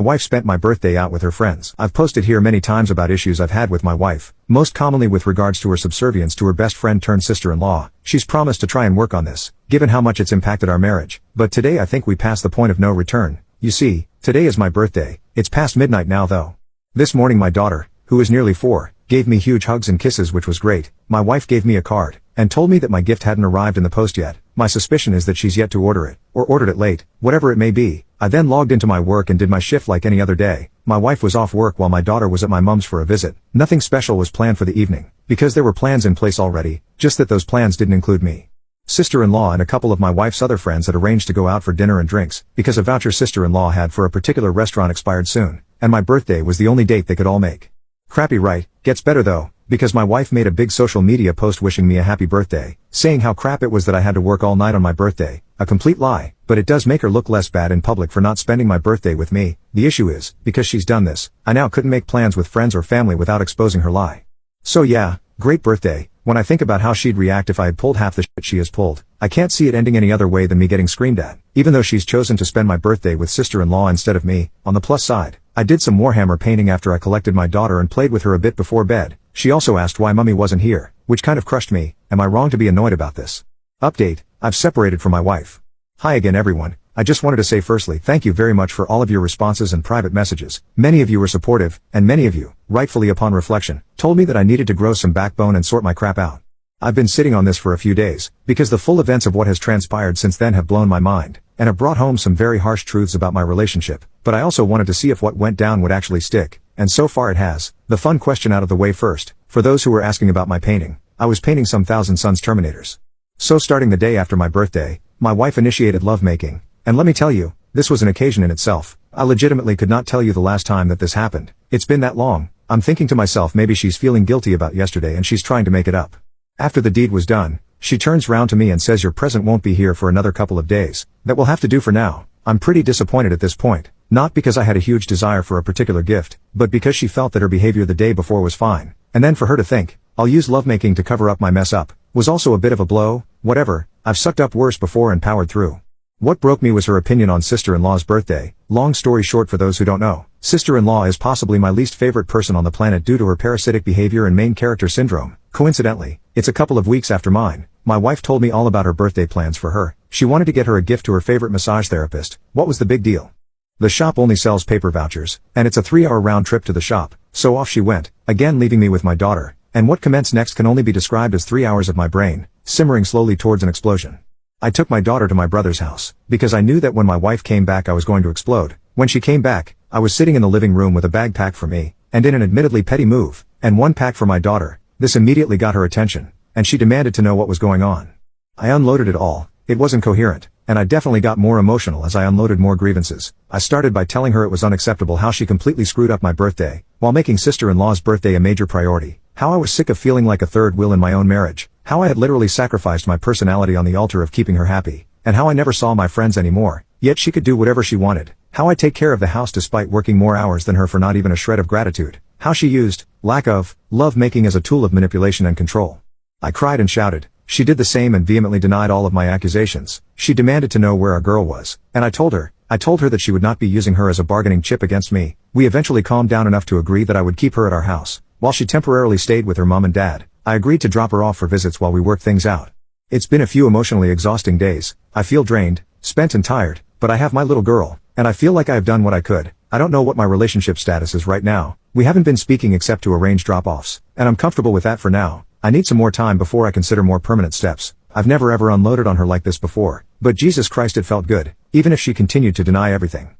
My wife spent my birthday out with her friends. I've posted here many times about issues I've had with my wife, most commonly with regards to her subservience to her best friend turned sister-in-law. She's promised to try and work on this, given how much it's impacted our marriage. But today I think we passed the point of no return. You see, today is my birthday. It's past midnight now though. This morning my daughter, who is nearly 4, gave me huge hugs and kisses, which was great. My wife gave me a card, and told me that my gift hadn't arrived in the post yet. My suspicion is that she's yet to order it, or ordered it late, whatever it may be. I then logged into my work and did my shift like any other day. My wife was off work while my daughter was at my mum's for a visit. Nothing special was planned for the evening, because there were plans in place already, just that those plans didn't include me. Sister-in-law and a couple of my wife's other friends had arranged to go out for dinner and drinks, because a voucher sister-in-law had for a particular restaurant expired soon, and my birthday was the only date they could all make. Crappy, right? Gets better though, because my wife made a big social media post wishing me a happy birthday, saying how crap it was that I had to work all night on my birthday. A complete lie, but it does make her look less bad in public for not spending my birthday with me. The issue is, because she's done this, I now couldn't make plans with friends or family without exposing her lie. So yeah, great birthday. When I think about how she'd react if I had pulled half the shit she has pulled, I can't see it ending any other way than me getting screamed at, even though she's chosen to spend my birthday with sister-in-law instead of me. On the plus side, I did some Warhammer painting after I collected my daughter and played with her a bit before bed. She also asked why mummy wasn't here, which kind of crushed me. Am I wrong to be annoyed about this? Update, I've separated from my wife. Hi again everyone. I just wanted to say firstly thank you very much for all of your responses and private messages. Many of you were supportive, and many of you, rightfully upon reflection, told me that I needed to grow some backbone and sort my crap out. I've been sitting on this for a few days, because the full events of what has transpired since then have blown my mind, and have brought home some very harsh truths about my relationship, but I also wanted to see if what went down would actually stick, and so far it has. The fun question out of the way first, for those who were asking about my painting, I was painting some Thousand Sons Terminators. So starting the day after my birthday, my wife initiated lovemaking, and let me tell you, this was an occasion in itself. I legitimately could not tell you the last time that this happened. It's been that long. I'm thinking to myself maybe she's feeling guilty about yesterday and she's trying to make it up. After the deed was done, she turns round to me and says your present won't be here for another couple of days. That will have to do for now. I'm pretty disappointed at this point, not because I had a huge desire for a particular gift, but because she felt that her behavior the day before was fine, and then for her to think, I'll use lovemaking to cover up my mess up, was also a bit of a blow. Whatever, I've sucked up worse before and powered through. What broke me was her opinion on sister-in-law's birthday. Long story short, for those who don't know, sister-in-law is possibly my least favorite person on the planet due to her parasitic behavior and main character syndrome. Coincidentally, it's a couple of weeks after mine. My wife told me all about her birthday plans for her. She wanted to get her a gift to her favorite massage therapist. What was the big deal? The shop only sells paper vouchers, and it's a 3-hour round trip to the shop, so off she went, again leaving me with my daughter, and what commenced next can only be described as 3 hours of my brain, simmering slowly towards an explosion. I took my daughter to my brother's house, because I knew that when my wife came back I was going to explode. When she came back, I was sitting in the living room with a bag packed for me, and in an admittedly petty move, and one packed for my daughter. This immediately got her attention, and she demanded to know what was going on. I unloaded it all. It wasn't coherent, and I definitely got more emotional as I unloaded more grievances. I started by telling her it was unacceptable how she completely screwed up my birthday, while making sister-in-law's birthday a major priority. How I was sick of feeling like a third wheel in my own marriage. How I had literally sacrificed my personality on the altar of keeping her happy, and how I never saw my friends anymore, yet she could do whatever she wanted. How I take care of the house despite working more hours than her for not even a shred of gratitude. How she used lack of love-making as a tool of manipulation and control. I cried and shouted. She did the same and vehemently denied all of my accusations. She demanded to know where our girl was, and I told her that she would not be using her as a bargaining chip against me. We eventually calmed down enough to agree that I would keep her at our house, while she temporarily stayed with her mom and dad. I agreed to drop her off for visits while we worked things out. It's been a few emotionally exhausting days. I feel drained, spent and tired, but I have my little girl, and I feel like I have done what I could. I don't know what my relationship status is right now. We haven't been speaking except to arrange drop-offs, and I'm comfortable with that for now. I need some more time before I consider more permanent steps. I've never ever unloaded on her like this before, but Jesus Christ, it felt good, even if she continued to deny everything.